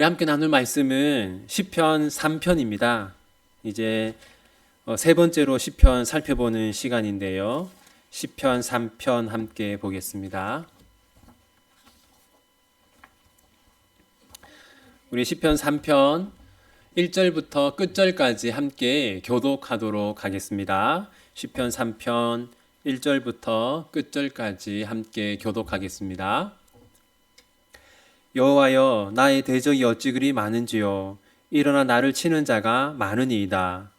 함께 나눌 말씀은 시편 3편입니다. 이제 세 번째로 시편 살펴보는 시간인데요. 시편 3편 함께 보겠습니다. 우리 시편 3편 1절부터 끝절까지 함께 교독하도록 하겠습니다. 시편 3편 1절부터 끝절까지 함께 교독하겠습니다. 여호와여, 나의 대적이 어찌 그리 많은지요. 일어나 나를 치는 자가 많으니이다.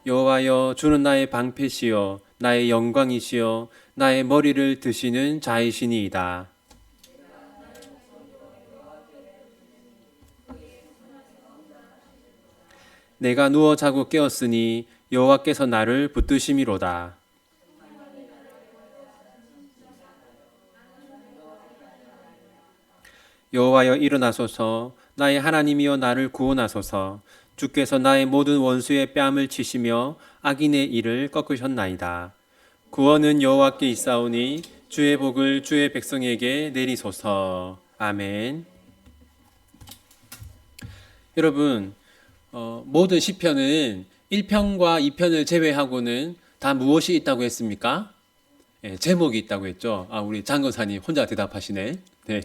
여호와여, 주는 나의 방패시요 나의 영광이시요 나의 머리를 드시는 자이시니이다. 내가 누워 자고 깨었으니 여호와께서 나를 붙드심이로다. 여호와여, 일어나소서. 나의 하나님이여, 나를 구원하소서. 주께서 나의 모든 원수의 뺨을 치시며 악인의 일을 꺾으셨나이다. 구원은 여호와께 있사오니 주의 복을 주의 백성에게 내리소서. 아멘. 여러분, 모든 시편은 1편과 2편을 제외하고는 다 무엇이 있다고 했습니까? 제목이 있다고 했죠. 우리 장건사님 혼자 대답하시네. 네.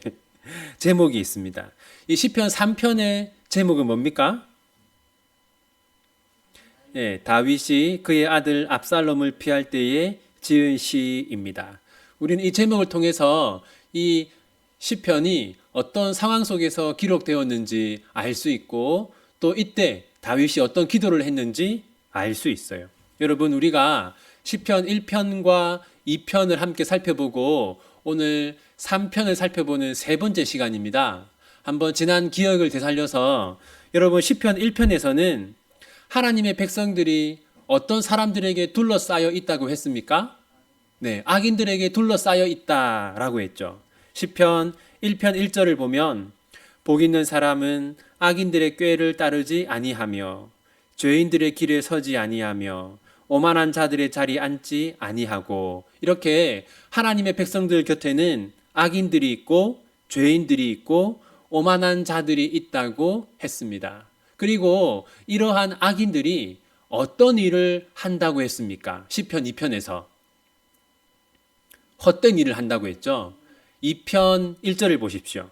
제목이 있습니다. 이 시편 3편의 제목은 뭡니까? 다윗이 그의 아들 압살롬을 피할 때에 지은 시입니다. 우리는 이 제목을 통해서 이 시편이 어떤 상황 속에서 기록되었는지 알 수 있고, 또 이때 다윗이 어떤 기도를 했는지 알 수 있어요. 여러분, 우리가 시편 1편과 2편을 함께 살펴보고 오늘 3편을 살펴보는 세 번째 시간입니다. 한번 지난 기억을 되살려서, 여러분, 시편 1편에서는 하나님의 백성들이 어떤 사람들에게 둘러싸여 있다고 했습니까? 네, 악인들에게 둘러싸여 있다라고 했죠. 시편 1편 1절을 보면 복 있는 사람은 악인들의 꾀를 따르지 아니하며 죄인들의 길에 서지 아니하며 오만한 자들의 자리에 앉지 아니하고, 이렇게 하나님의 백성들 곁에는 악인들이 있고 죄인들이 있고 오만한 자들이 있다고 했습니다. 그리고 이러한 악인들이 어떤 일을 한다고 했습니까? 시편 2편에서 헛된 일을 한다고 했죠. 2편 1절을 보십시오.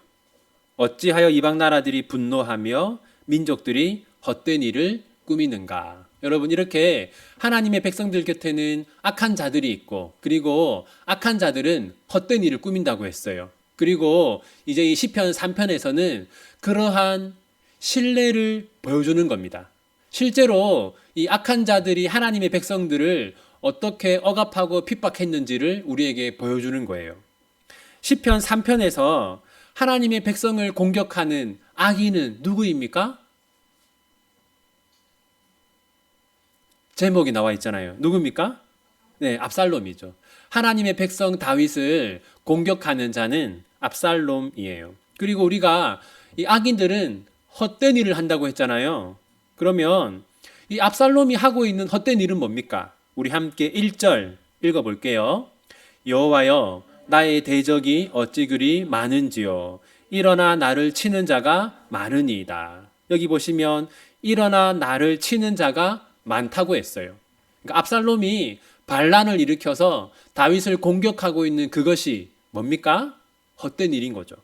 어찌하여 이방 나라들이 분노하며 민족들이 헛된 일을 꾸미는가. 여러분, 이렇게 하나님의 백성들 곁에는 악한 자들이 있고, 그리고 악한 자들은 헛된 일을 꾸민다고 했어요. 그리고 이제 이 시편 3편에서는 그러한 신뢰를 보여주는 겁니다. 실제로 이 악한 자들이 하나님의 백성들을 어떻게 억압하고 핍박했는지를 우리에게 보여주는 거예요. 시편 3편에서 하나님의 백성을 공격하는 악인은 누구입니까? 제목이 나와 있잖아요. 누굽니까? 네, 압살롬이죠. 하나님의 백성 다윗을 공격하는 자는 압살롬이에요. 그리고 우리가 이 악인들은 헛된 일을 한다고 했잖아요. 그러면 이 압살롬이 하고 있는 헛된 일은 뭡니까? 우리 함께 1절 읽어볼게요. 여호와여, 나의 대적이 어찌 그리 많은지요. 일어나 나를 치는 자가 많으니이다. 여기 보시면 일어나 나를 치는 자가 많다고 했어요. 그러니까 압살롬이 반란을 일으켜서 다윗을 공격하고 있는 그것이 뭡니까? 헛된 일인 거죠.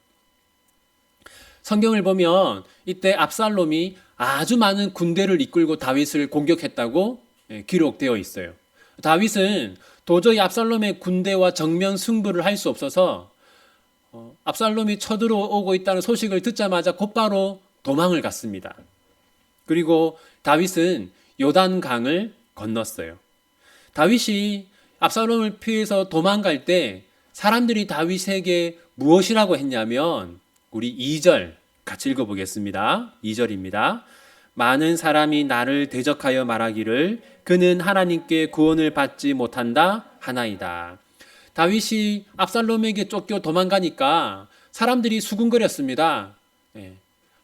성경을 보면 이때 압살롬이 아주 많은 군대를 이끌고 다윗을 공격했다고 기록되어 있어요. 다윗은 도저히 압살롬의 군대와 정면 승부를 할 수 없어서 압살롬이 쳐들어오고 있다는 소식을 듣자마자 곧바로 도망을 갔습니다. 그리고 다윗은 요단강을 건넜어요. 다윗이 압살롬을 피해서 도망갈 때 사람들이 다윗에게 무엇이라고 했냐면, 우리 2절 같이 읽어보겠습니다. 2절입니다. 많은 사람이 나를 대적하여 말하기를 그는 하나님께 구원을 받지 못한다 하나이다. 다윗이 압살롬에게 쫓겨 도망가니까 사람들이 수군거렸습니다.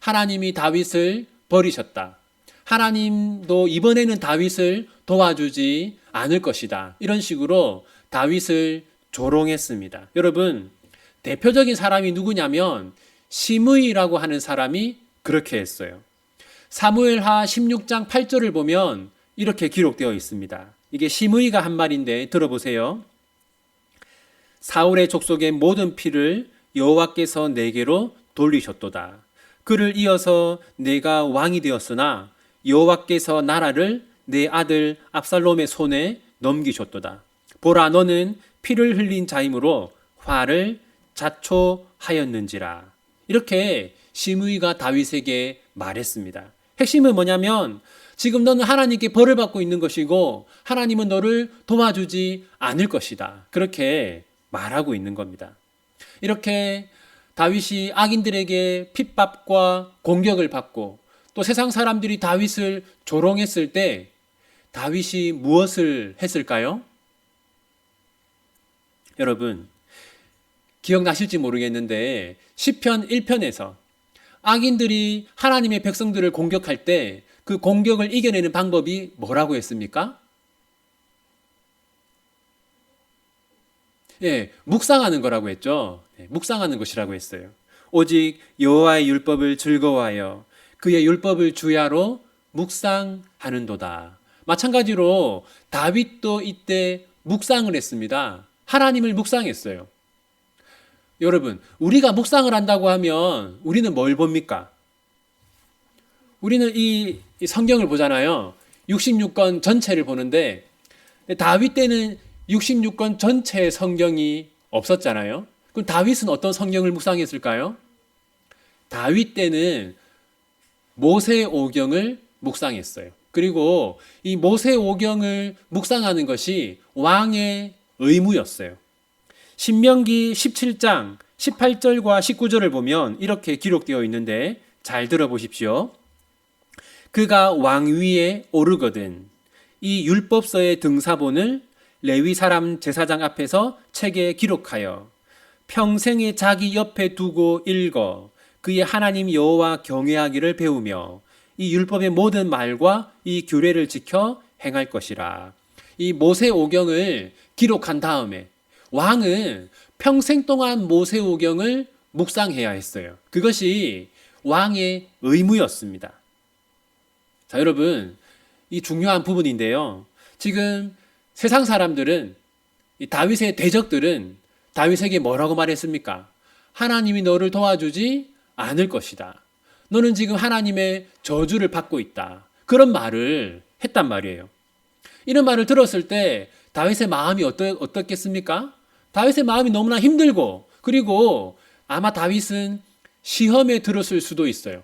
하나님이 다윗을 버리셨다. 하나님도 이번에는 다윗을 도와주지 않을 것이다. 이런 식으로 다윗을 조롱했습니다. 여러분, 대표적인 사람이 누구냐면 시므이라고 하는 사람이 그렇게 했어요. 사무엘하 16장 8절을 보면 이렇게 기록되어 있습니다. 이게 시므이가 한 말인데 들어보세요. 사울의 족속의 모든 피를 여호와께서 내게로 돌리셨도다. 그를 이어서 내가 왕이 되었으나 여호와께서 나라를 내 아들 압살롬의 손에 넘기셨도다. 보라, 너는 피를 흘린 자이므로 화를 자초하였는지라. 이렇게 시므이가 다윗에게 말했습니다. 핵심은 뭐냐면 지금 너는 하나님께 벌을 받고 있는 것이고 하나님은 너를 도와주지 않을 것이다. 그렇게 말하고 있는 겁니다. 이렇게 다윗이 악인들에게 핍박과 공격을 받고 또 세상 사람들이 다윗을 조롱했을 때 다윗이 무엇을 했을까요? 여러분, 기억나실지 모르겠는데 시편 1편에서 악인들이 하나님의 백성들을 공격할 때 그 공격을 이겨내는 방법이 뭐라고 했습니까? 묵상하는 거라고 했죠. 묵상하는 것이라고 했어요. 오직 여호와의 율법을 즐거워하여 그의 율법을 주야로 묵상하는도다. 마찬가지로 다윗도 이때 묵상을 했습니다. 하나님을 묵상했어요. 여러분, 우리가 묵상을 한다고 하면 우리는 뭘 봅니까? 우리는 이 성경을 보잖아요. 66권 전체를 보는데 다윗 때는 66권 전체의 성경이 없었잖아요. 그럼 다윗은 어떤 성경을 묵상했을까요? 다윗 때는 모세오경을 묵상했어요. 그리고 이 모세오경을 묵상하는 것이 왕의 의무였어요. 신명기 17장 18절과 19절을 보면 이렇게 기록되어 있는데 잘 들어보십시오. 그가 왕위에 오르거든 이 율법서의 등사본을 레위 사람 제사장 앞에서 책에 기록하여 평생에 자기 옆에 두고 읽어 그의 하나님 여호와 경외하기를 배우며 이 율법의 모든 말과 이 규례를 지켜 행할 것이라. 이 모세오경을 기록한 다음에 왕은 평생 동안 모세오경을 묵상해야 했어요. 그것이 왕의 의무였습니다. 자, 여러분, 이 중요한 부분인데요. 지금 세상 사람들은, 이 다윗의 대적들은 다윗에게 뭐라고 말했습니까? 하나님이 너를 도와주지 않을 것이다. 너는 지금 하나님의 저주를 받고 있다. 그런 말을 했단 말이에요. 이런 말을 들었을 때 다윗의 마음이 어떻겠습니까? 다윗의 마음이 너무나 힘들고, 그리고 아마 다윗은 시험에 들었을 수도 있어요.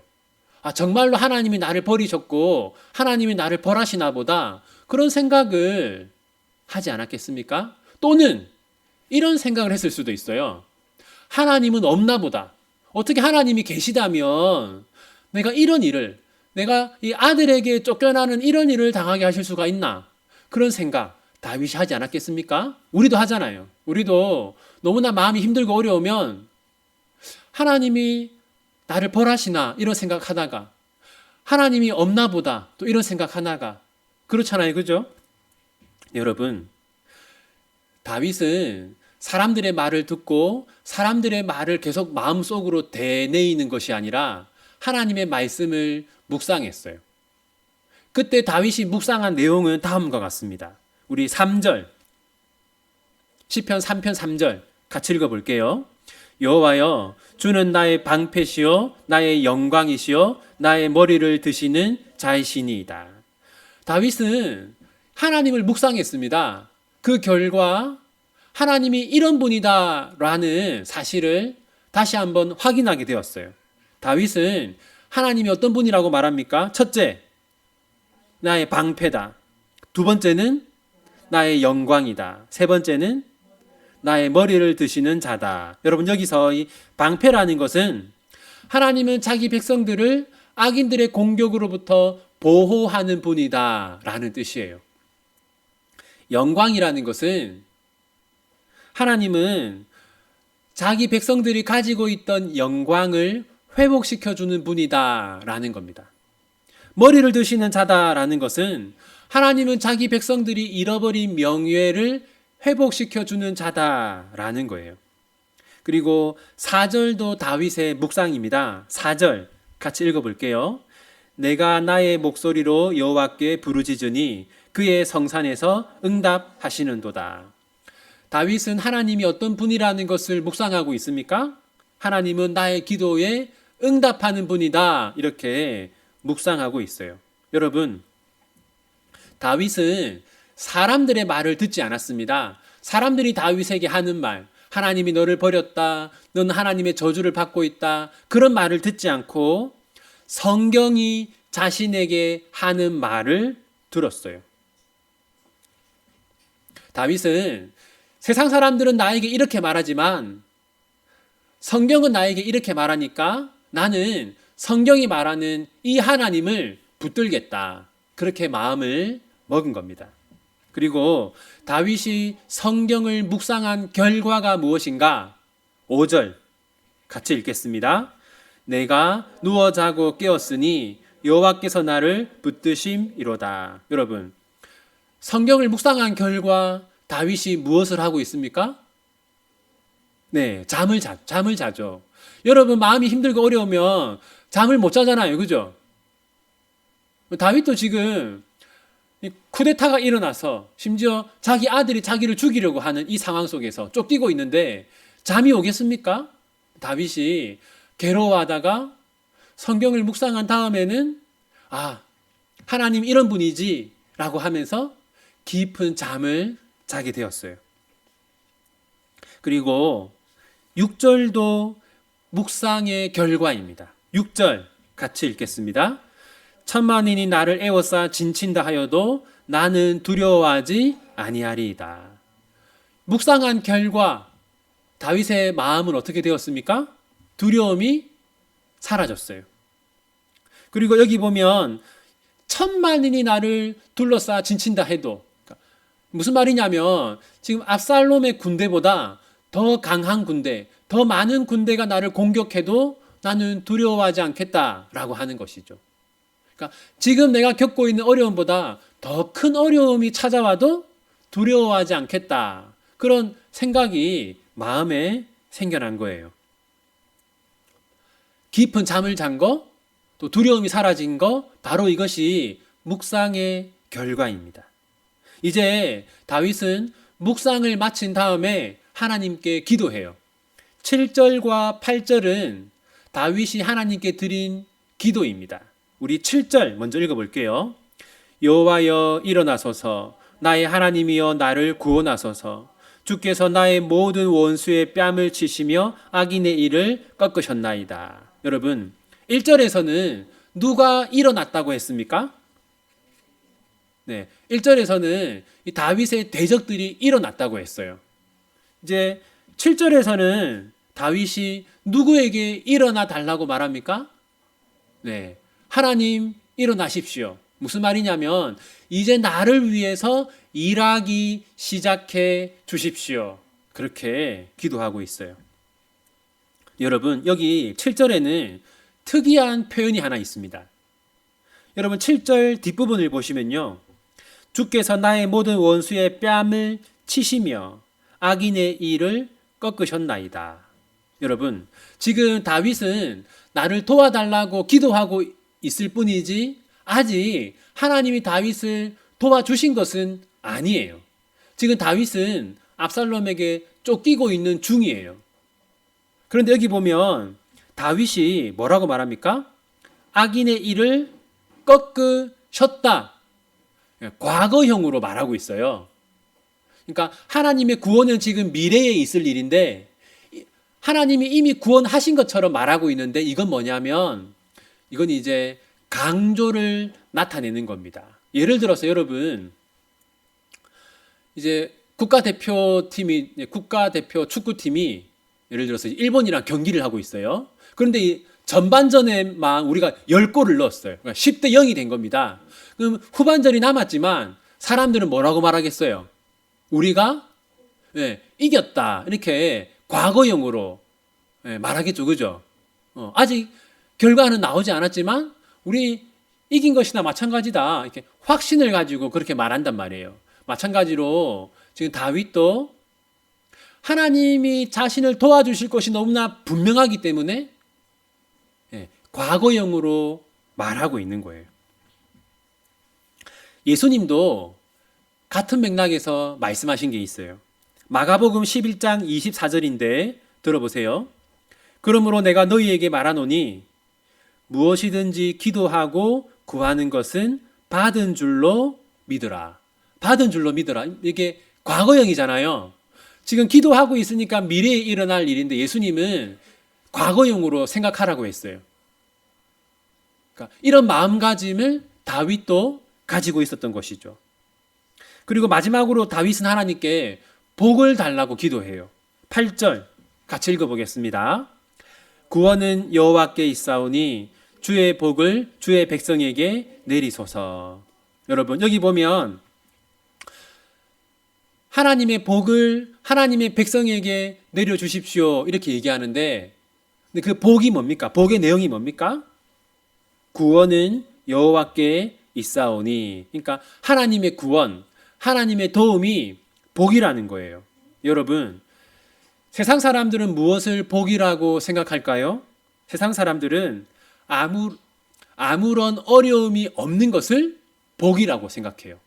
정말로 하나님이 나를 버리셨고 하나님이 나를 벌하시나 보다, 그런 생각을 하지 않았겠습니까? 또는 이런 생각을 했을 수도 있어요. 하나님은 없나 보다. 어떻게 하나님이 계시다면 내가 이 아들에게 쫓겨나는 이런 일을 당하게 하실 수가 있나? 그런 생각 다윗이 하지 않았겠습니까? 우리도 하잖아요. 우리도 너무나 마음이 힘들고 어려우면 하나님이 나를 벌하시나 이런 생각하다가 하나님이 없나 보다 또 이런 생각하다가 그렇잖아요. 그죠? 여러분, 다윗은 사람들의 말을 듣고 사람들의 말을 계속 마음속으로 되뇌이는 것이 아니라 하나님의 말씀을 묵상했어요. 그때 다윗이 묵상한 내용은 다음과 같습니다. 우리 3절, 시편 3편 3절 같이 읽어볼게요. 여호와여, 주는 나의 방패시요 나의 영광이시요 나의 머리를 드시는 자이시니이다. 다윗은 하나님을 묵상했습니다. 그 결과 하나님이 이런 분이다라는 사실을 다시 한번 확인하게 되었어요. 다윗은 하나님이 어떤 분이라고 말합니까? 첫째, 나의 방패다. 두 번째는 나의 영광이다. 세 번째는 나의 머리를 드시는 자다. 여러분, 여기서 이 방패라는 것은 하나님은 자기 백성들을 악인들의 공격으로부터 보호하는 분이다 라는 뜻이에요. 영광이라는 것은 하나님은 자기 백성들이 가지고 있던 영광을 회복시켜주는 분이다 라는 겁니다. 머리를 드시는 자다라는 것은 하나님은 자기 백성들이 잃어버린 명예를 회복시켜 주는 자다라는 거예요. 그리고 4절도 다윗의 묵상입니다. 4절 같이 읽어볼게요. 내가 나의 목소리로 여호와께 부르짖으니 그의 성산에서 응답하시는도다. 다윗은 하나님이 어떤 분이라는 것을 묵상하고 있습니까? 하나님은 나의 기도에 응답하는 분이다. 이렇게 묵상하고 있어요. 여러분, 다윗은 사람들의 말을 듣지 않았습니다. 사람들이 다윗에게 하는 말, 하나님이 너를 버렸다, 넌 하나님의 저주를 받고 있다, 그런 말을 듣지 않고 성경이 자신에게 하는 말을 들었어요. 다윗은 세상 사람들은 나에게 이렇게 말하지만 성경은 나에게 이렇게 말하니까 나는 성경이 말하는 이 하나님을 붙들겠다. 그렇게 마음을 먹은 겁니다. 그리고 다윗이 성경을 묵상한 결과가 무엇인가? 5절 같이 읽겠습니다. 내가 누워 자고 깨었으니 여호와께서 나를 붙드심이로다. 여러분, 성경을 묵상한 결과 다윗이 무엇을 하고 있습니까? 네, 잠을 자죠. 여러분, 마음이 힘들고 어려우면 잠을 못 자잖아요. 그죠? 다윗도 지금 쿠데타가 일어나서 심지어 자기 아들이 자기를 죽이려고 하는 이 상황 속에서 쫓기고 있는데 잠이 오겠습니까? 다윗이 괴로워하다가 성경을 묵상한 다음에는 하나님 이런 분이지 라고 하면서 깊은 잠을 자게 되었어요. 그리고 6절도 묵상의 결과입니다. 6절 같이 읽겠습니다. 천만인이 나를 에워싸 진친다 하여도 나는 두려워하지 아니하리이다. 묵상한 결과 다윗의 마음은 어떻게 되었습니까? 두려움이 사라졌어요. 그리고 여기 보면 천만인이 나를 둘러싸 진친다 해도, 무슨 말이냐면 지금 압살롬의 군대보다 더 강한 군대, 더 많은 군대가 나를 공격해도 나는 두려워하지 않겠다라고 하는 것이죠. 그러니까 지금 내가 겪고 있는 어려움보다 더 큰 어려움이 찾아와도 두려워하지 않겠다. 그런 생각이 마음에 생겨난 거예요. 깊은 잠을 잔 거, 또 두려움이 사라진 거, 바로 이것이 묵상의 결과입니다. 이제 다윗은 묵상을 마친 다음에 하나님께 기도해요. 7절과 8절은 다윗이 하나님께 드린 기도입니다. 우리 7절 먼저 읽어볼게요. 여호와여 일어나소서, 나의 하나님이여 나를 구원하소서. 주께서 나의 모든 원수의 뺨을 치시며 악인의 일을 꺾으셨나이다. 여러분, 1절에서는 누가 일어났다고 했습니까? 네, 1절에서는 이 다윗의 대적들이 일어났다고 했어요. 이제 7절에서는 다윗이 누구에게 일어나 달라고 말합니까? 네, 하나님 일어나십시오. 무슨 말이냐면 이제 나를 위해서 일하기 시작해 주십시오. 그렇게 기도하고 있어요. 여러분, 여기 7절에는 특이한 표현이 하나 있습니다. 여러분, 7절 뒷부분을 보시면요, 주께서 나의 모든 원수의 뺨을 치시며 악인의 일을 꺾으셨나이다. 여러분, 지금 다윗은 나를 도와달라고 기도하고 있을 뿐이지 아직 하나님이 다윗을 도와주신 것은 아니에요. 지금 다윗은 압살롬에게 쫓기고 있는 중이에요. 그런데 여기 보면 다윗이 뭐라고 말합니까? 악인의 일을 꺾으셨다. 과거형으로 말하고 있어요. 그러니까 하나님의 구원은 지금 미래에 있을 일인데 하나님이 이미 구원하신 것처럼 말하고 있는데 이건 뭐냐면 이건 이제 강조를 나타내는 겁니다. 예를 들어서 여러분, 이제 국가대표 축구팀이 예를 들어서 일본이랑 경기를 하고 있어요. 그런데 이 전반전에만 우리가 10골을 넣었어요. 그러니까 10대 0이 된 겁니다. 그럼 후반전이 남았지만 사람들은 뭐라고 말하겠어요? 우리가 이겼다. 이렇게 과거형으로 말하겠죠. 그죠? 아직 결과는 나오지 않았지만 우리 이긴 것이나 마찬가지다. 이렇게 확신을 가지고 그렇게 말한단 말이에요. 마찬가지로 지금 다윗도 하나님이 자신을 도와주실 것이 너무나 분명하기 때문에 과거형으로 말하고 있는 거예요. 예수님도 같은 맥락에서 말씀하신 게 있어요. 마가복음 11장 24절인데 들어보세요. 그러므로 내가 너희에게 말하노니 무엇이든지 기도하고 구하는 것은 받은 줄로 믿으라. 받은 줄로 믿으라. 이게 과거형이잖아요. 지금 기도하고 있으니까 미래에 일어날 일인데 예수님은 과거형으로 생각하라고 했어요. 그러니까 이런 마음가짐을 다윗도 가지고 있었던 것이죠. 그리고 마지막으로 다윗은 하나님께 복을 달라고 기도해요. 8절 같이 읽어보겠습니다. 구원은 여호와께 있사오니 주의 복을 주의 백성에게 내리소서. 여러분 여기 보면 하나님의 복을 하나님의 백성에게 내려주십시오 이렇게 얘기하는데 근데 그 복이 뭡니까? 복의 내용이 뭡니까? 구원은 여호와께 있사오니 그러니까 하나님의 구원, 하나님의 도움이 복이라는 거예요. 여러분 세상 사람들은 무엇을 복이라고 생각할까요? 세상 사람들은 아무런 어려움이 없는 것을 복이라고 생각해요.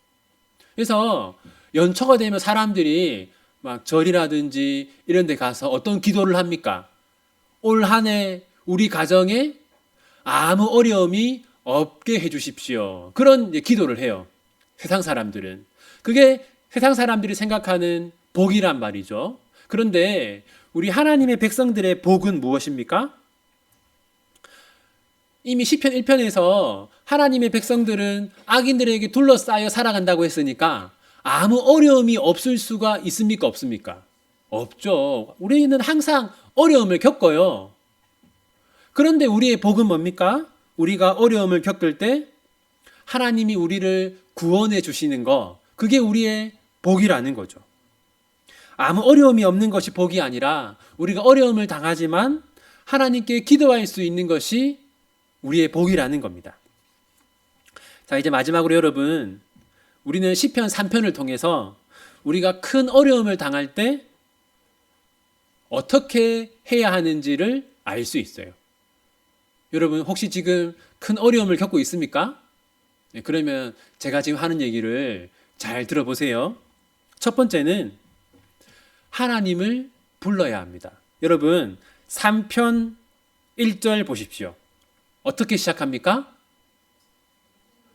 그래서 연초가 되면 사람들이 막 절이라든지 이런 데 가서 어떤 기도를 합니까? 올 한 해 우리 가정에 아무 어려움이 없게 해주십시오. 그런 기도를 해요. 세상 사람들은. 그게 세상 사람들이 생각하는 복이란 말이죠. 그런데 우리 하나님의 백성들의 복은 무엇입니까? 이미 시편 1편에서 하나님의 백성들은 악인들에게 둘러싸여 살아간다고 했으니까 아무 어려움이 없을 수가 있습니까? 없습니까? 없죠. 우리는 항상 어려움을 겪어요. 그런데 우리의 복은 뭡니까? 우리가 어려움을 겪을 때 하나님이 우리를 구원해 주시는 거, 그게 우리의 복이라는 거죠. 아무 어려움이 없는 것이 복이 아니라 우리가 어려움을 당하지만 하나님께 기도할 수 있는 것이 우리의 복이라는 겁니다. 자, 이제 마지막으로 여러분, 우리는 시편 3편을 통해서 우리가 큰 어려움을 당할 때 어떻게 해야 하는지를 알 수 있어요. 여러분 혹시 지금 큰 어려움을 겪고 있습니까? 네, 그러면 제가 지금 하는 얘기를 잘 들어보세요. 첫 번째는 하나님을 불러야 합니다. 여러분 3편 1절 보십시오. 어떻게 시작합니까?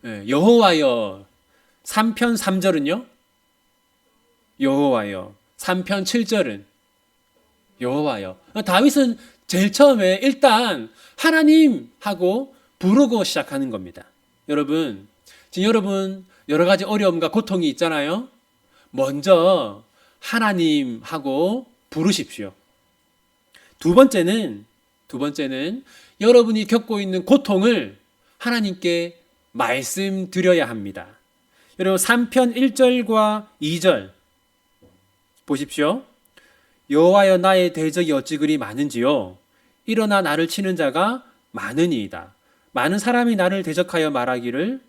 네, 여호와여. 3편 3절은요? 여호와여. 3편 7절은 여호와여. 다윗은 제일 처음에 일단 하나님 하고 부르고 시작하는 겁니다. 여러분, 지금 여러분 여러 가지 어려움과 고통이 있잖아요. 먼저 하나님 하고 부르십시오. 두 번째는 여러분이 겪고 있는 고통을 하나님께 말씀드려야 합니다. 여러분 3편 1절과 2절 보십시오. 여호와여 나의 대적이 어찌 그리 많은지요. 일어나 나를 치는 자가 많으니이다. 많은 사람이 나를 대적하여 말하기를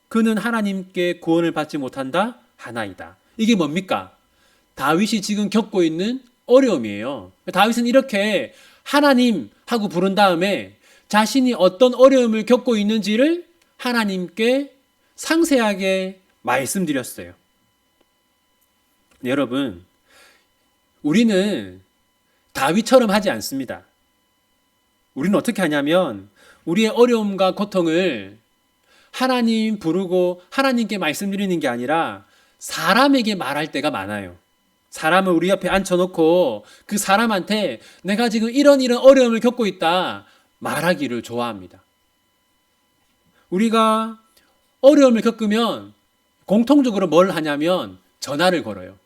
그는 하나님께 구원을 받지 못한다 하나이다. 이게 뭡니까? 다윗이 지금 겪고 있는 어려움이에요. 다윗은 이렇게 하나님 하고 부른 다음에 자신이 어떤 어려움을 겪고 있는지를 하나님께 상세하게 말씀드렸어요. 여러분, 우리는 다윗처럼 하지 않습니다. 우리는 어떻게 하냐면 우리의 어려움과 고통을 하나님 부르고 하나님께 말씀드리는 게 아니라 사람에게 말할 때가 많아요. 사람을 우리 옆에 앉혀놓고 그 사람한테 내가 지금 이런 어려움을 겪고 있다 말하기를 좋아합니다. 우리가 어려움을 겪으면 공통적으로 뭘 하냐면 전화를 걸어요.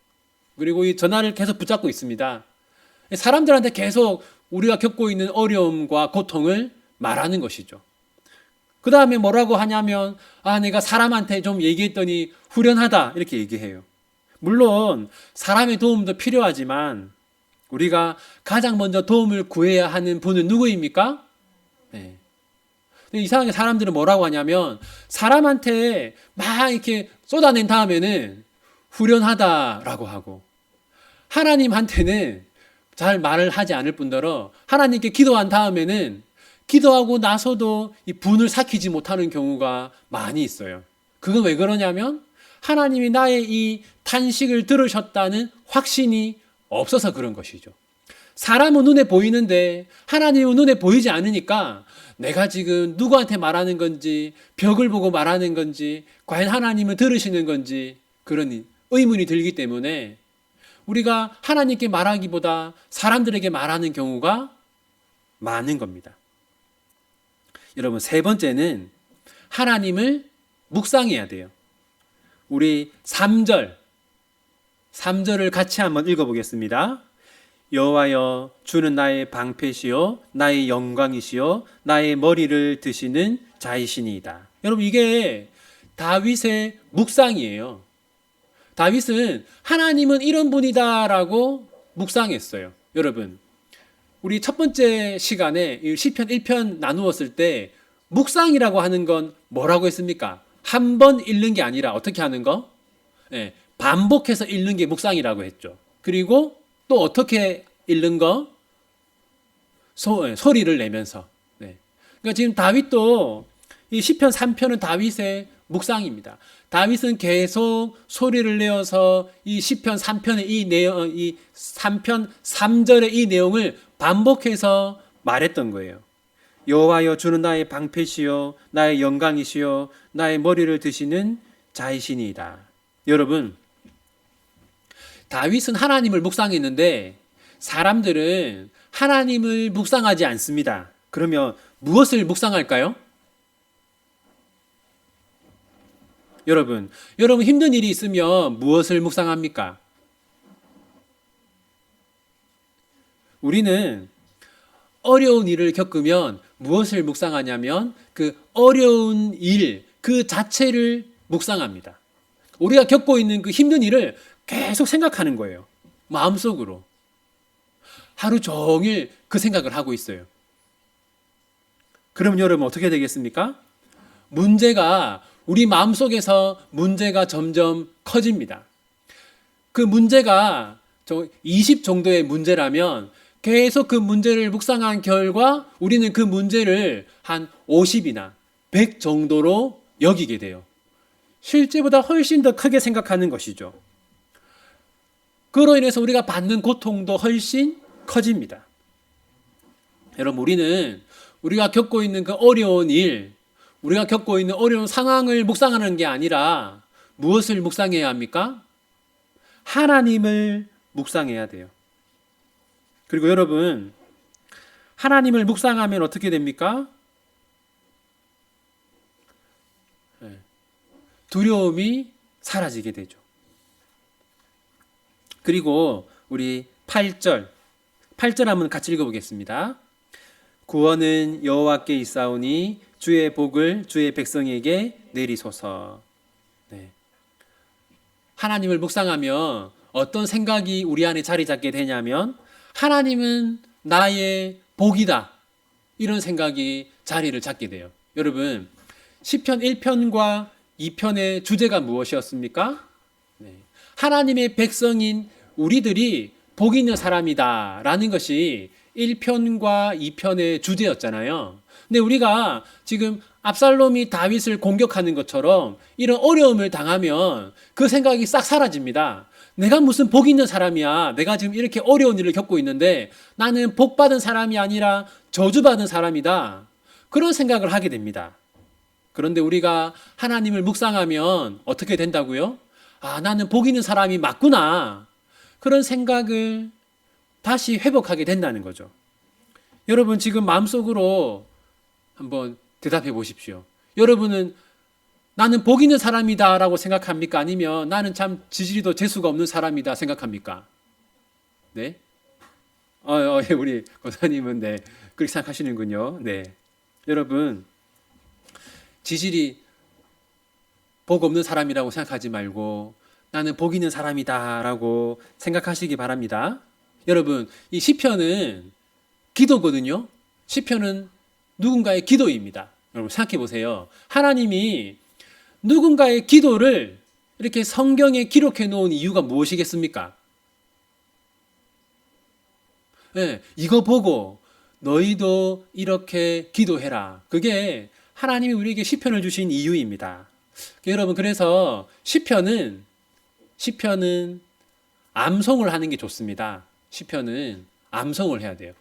그리고 이 전화를 계속 붙잡고 있습니다. 사람들한테 계속 우리가 겪고 있는 어려움과 고통을 말하는 것이죠. 그 다음에 뭐라고 하냐면 내가 사람한테 좀 얘기했더니 후련하다 이렇게 얘기해요. 물론 사람의 도움도 필요하지만 우리가 가장 먼저 도움을 구해야 하는 분은 누구입니까? 네. 근데 이상하게 사람들은 뭐라고 하냐면 사람한테 막 이렇게 쏟아낸 다음에는 후련하다라고 하고 하나님한테는 잘 말을 하지 않을 뿐더러 하나님께 기도한 다음에는 기도하고 나서도 이 분을 삭히지 못하는 경우가 많이 있어요. 그건 왜 그러냐면 하나님이 나의 이 탄식을 들으셨다는 확신이 없어서 그런 것이죠. 사람은 눈에 보이는데 하나님은 눈에 보이지 않으니까 내가 지금 누구한테 말하는 건지 벽을 보고 말하는 건지 과연 하나님은 들으시는 건지 그런 의문이 들기 때문에 우리가 하나님께 말하기보다 사람들에게 말하는 경우가 많은 겁니다. 여러분, 세 번째는 하나님을 묵상해야 돼요. 우리 3절을 같이 한번 읽어보겠습니다. 여호와여, 주는 나의 방패시요 나의 영광이시요 나의 머리를 드시는 자이시니이다. 여러분, 이게 다윗의 묵상이에요. 다윗은 하나님은 이런 분이다라고 묵상했어요. 여러분, 우리 첫 번째 시간에 시편 1편 나누었을 때 묵상이라고 하는 건 뭐라고 했습니까? 한 번 읽는 게 아니라 어떻게 하는 거? 네, 반복해서 읽는 게 묵상이라고 했죠. 그리고 또 어떻게 읽는 거? 소리를 내면서. 네. 그러니까 지금 다윗도 이 시편 3편은 다윗의 묵상입니다. 다윗은 계속 소리를 내어서 이 시편 3편의 이 내용, 이 3편 3절의 이 내용을 반복해서 말했던 거예요. 여호와여, 주는 나의 방패시요 나의 영광이시요 나의 머리를 드시는 자이시니이다. 여러분, 다윗은 하나님을 묵상했는데 사람들은 하나님을 묵상하지 않습니다. 그러면 무엇을 묵상할까요? 여러분 힘든 일이 있으면 무엇을 묵상합니까? 우리는 어려운 일을 겪으면 무엇을 묵상하냐면 그 어려운 일 그 자체를 묵상합니다. 우리가 겪고 있는 그 힘든 일을 계속 생각하는 거예요. 마음속으로. 하루 종일 그 생각을 하고 있어요. 그럼 여러분 어떻게 되겠습니까? 우리 마음속에서 문제가 점점 커집니다. 그 문제가 20 정도의 문제라면 계속 그 문제를 묵상한 결과 우리는 그 문제를 한 50이나 100 정도로 여기게 돼요. 실제보다 훨씬 더 크게 생각하는 것이죠. 그로 인해서 우리가 받는 고통도 훨씬 커집니다. 여러분, 우리가 겪고 있는 그 어려운 일, 우리가 겪고 있는 어려운 상황을 묵상하는 게 아니라 무엇을 묵상해야 합니까? 하나님을 묵상해야 돼요. 그리고 여러분, 하나님을 묵상하면 어떻게 됩니까? 두려움이 사라지게 되죠. 그리고 우리 8절 한번 같이 읽어보겠습니다. 구원은 여호와께 있사오니 주의 복을 주의 백성에게 내리소서. 네. 하나님을 묵상하면 어떤 생각이 우리 안에 자리 잡게 되냐면 하나님은 나의 복이다. 이런 생각이 자리를 잡게 돼요. 여러분, 시편 1편과 2편의 주제가 무엇이었습니까? 네. 하나님의 백성인 우리들이 복 있는 사람이다 라는 것이 1편과 2편의 주제였잖아요. 근데 우리가 지금 압살롬이 다윗을 공격하는 것처럼 이런 어려움을 당하면 그 생각이 싹 사라집니다. 내가 무슨 복 있는 사람이야. 내가 지금 이렇게 어려운 일을 겪고 있는데 나는 복 받은 사람이 아니라 저주받은 사람이다. 그런 생각을 하게 됩니다. 그런데 우리가 하나님을 묵상하면 어떻게 된다고요? 아, 나는 복 있는 사람이 맞구나. 그런 생각을 다시 회복하게 된다는 거죠. 여러분, 지금 마음속으로 한번 대답해 보십시오. 여러분은 나는 복 있는 사람이다 라고 생각합니까? 아니면 나는 참 지지리도 재수가 없는 사람이다 생각합니까? 네? 우리 권사님은 네, 그렇게 생각하시는군요. 네. 여러분, 지질이 복 없는 사람이라고 생각하지 말고 나는 복 있는 사람이다 라고 생각하시기 바랍니다. 여러분, 이 시편은 기도거든요. 시편은 누군가의 기도입니다. 여러분 생각해 보세요. 하나님이 누군가의 기도를 이렇게 성경에 기록해 놓은 이유가 무엇이겠습니까? 네, 이거 보고 너희도 이렇게 기도해라. 그게 하나님이 우리에게 시편을 주신 이유입니다. 여러분, 그래서 시편은 암송을 하는 게 좋습니다. 시편은 암송을 해야 돼요.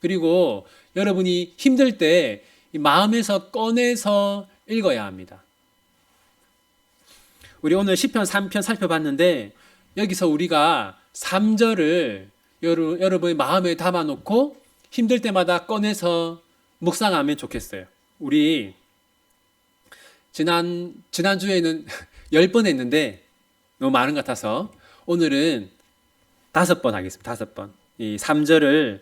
그리고 여러분이 힘들 때 마음에서 꺼내서 읽어야 합니다. 우리 오늘 시편 3편 살펴봤는데 여기서 우리가 3절을 여러분의 마음에 담아놓고 힘들 때마다 꺼내서 묵상하면 좋겠어요. 우리 지난주에는 10번 했는데 너무 많은 것 같아서 오늘은 5번 하겠습니다. 5번. 이 3절을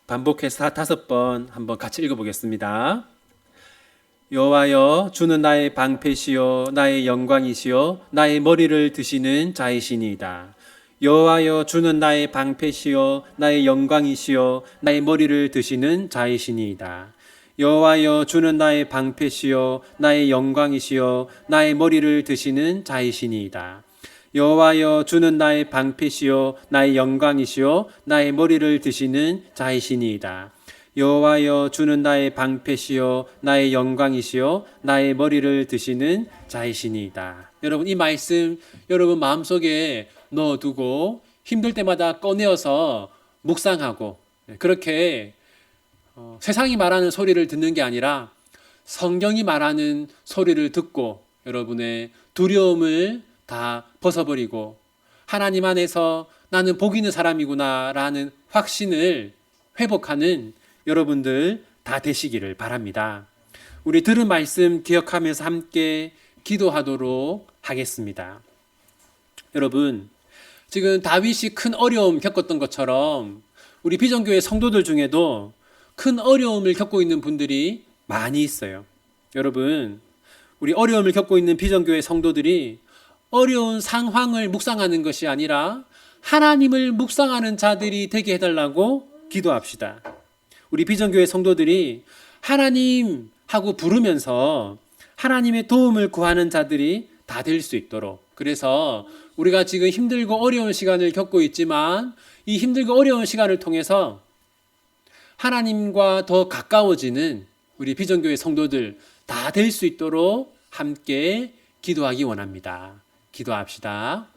반복해서 5번 한번 같이 읽어보겠습니다. 여호와여, 주는 나의 방패시요 나의 영광이시요 나의 머리를 드시는 자이시니이다. 여호와여, 주는 나의 방패시요 나의 영광이시요 나의 머리를 드시는 자이시니이다. 여호와여, 주는 나의 방패시요 나의 영광이시요 나의 머리를 드시는 자이시니이다. 여호와여, 주는 나의 방패시요 나의 영광이시요 나의 머리를 드시는 자이시니이다. 여호와여, 주는 나의 방패시요 나의 영광이시요 나의 머리를 드시는 자이시니이다. 여러분, 이 말씀 여러분 마음속에 넣어두고 힘들 때마다 꺼내어서 묵상하고, 그렇게 세상이 말하는 소리를 듣는 게 아니라 성경이 말하는 소리를 듣고 여러분의 두려움을 다 벗어버리고 하나님 안에서 나는 복 있는 사람이구나 라는 확신을 회복하는 여러분들 다 되시기를 바랍니다. 우리 들은 말씀 기억하면서 함께 기도하도록 하겠습니다. 여러분, 지금 다윗이 큰 어려움 겪었던 것처럼 우리 비전교회 성도들 중에도 큰 어려움을 겪고 있는 분들이 많이 있어요. 여러분, 우리 어려움을 겪고 있는 비전교회 성도들이 어려운 상황을 묵상하는 것이 아니라 하나님을 묵상하는 자들이 되게 해달라고 기도합시다. 우리 비전교회 성도들이 하나님 하고 부르면서 하나님의 도움을 구하는 자들이 다 될 수 있도록, 그래서 우리가 지금 힘들고 어려운 시간을 겪고 있지만 이 힘들고 어려운 시간을 통해서 하나님과 더 가까워지는 우리 비전교회 성도들 다 될 수 있도록 함께 기도하기 원합니다. 기도합시다.